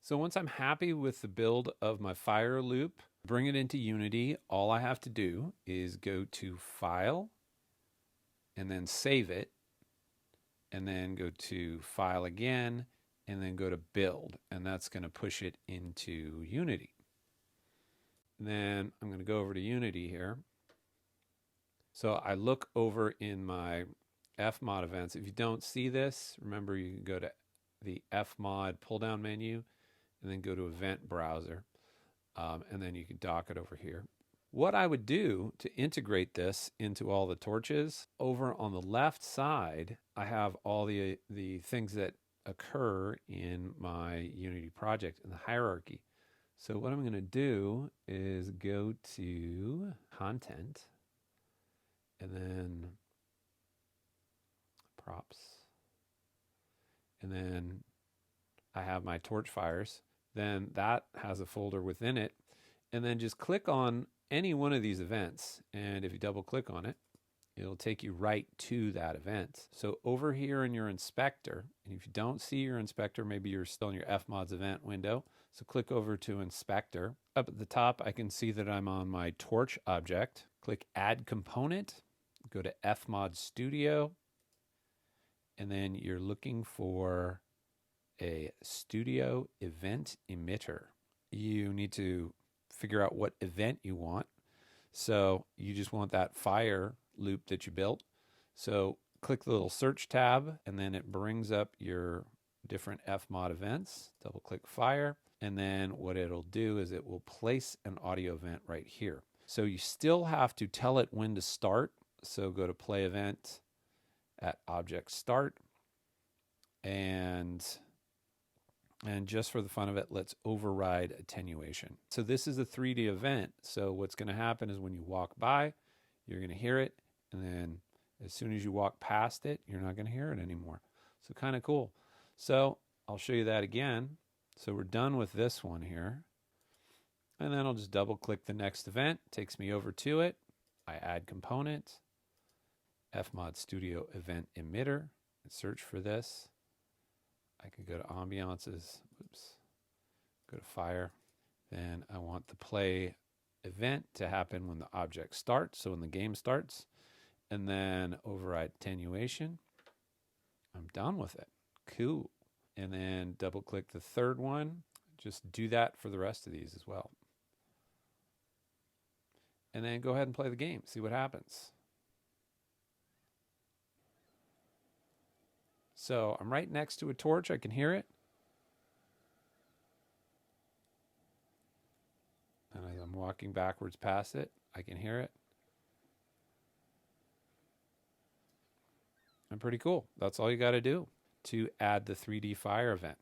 So once I'm happy with the build of my fire loop, bring it into Unity. All I have to do is go to File and then save it, and then go to File again, and then go to Build, and that's going to push it into Unity. And then I'm going to go over to Unity here. So I look over in my Fmod events. If you don't see this, remember you can go to the Fmod pull down menu and then go to Event Browser, and then you can dock it over here. What I would do to integrate this into all the torches, over on the left side, I have all the things that occur in my Unity project in the hierarchy. So what I'm going to do is go to Content, and then Props, and then I have my torch fires. Then that has a folder within it, and then just click on any one of these events, and if you double click on it, it'll take you right to that event. So over here in your inspector, and if you don't see your inspector, maybe you're still in your Fmods event window, so click over to inspector. Up at the top, I can see that I'm on my torch object. Click add component, go to Fmod Studio, and then you're looking for a studio event emitter. You need to figure out what event you want. So you just want that fire loop that you built. So click the little search tab, and then it brings up your different Fmod events. Double click fire, and then what it'll do is it will place an audio event right here. So you still have to tell it when to start. So go to play event at object start, and just for the fun of it, let's override attenuation. So this is a 3D event. So what's going to happen is when you walk by, you're going to hear it. And then as soon as you walk past it, you're not going to hear it anymore. So kind of cool. So I'll show you that again. So we're done with this one here. And then I'll just double click the next event. It takes me over to it. I add component, Fmod Studio Event Emitter, and search for this. I can go to ambiances, go to fire. Then I want the play event to happen when the object starts, so when the game starts, and then override attenuation. I'm done with it. Cool. And then double click the third one. Just do that for the rest of these as well. And then go ahead and play the game, see what happens. So I'm right next to a torch. I can hear it. And as I'm walking backwards past it, I can hear it. And pretty cool. That's all you got to do to add the 3D fire event.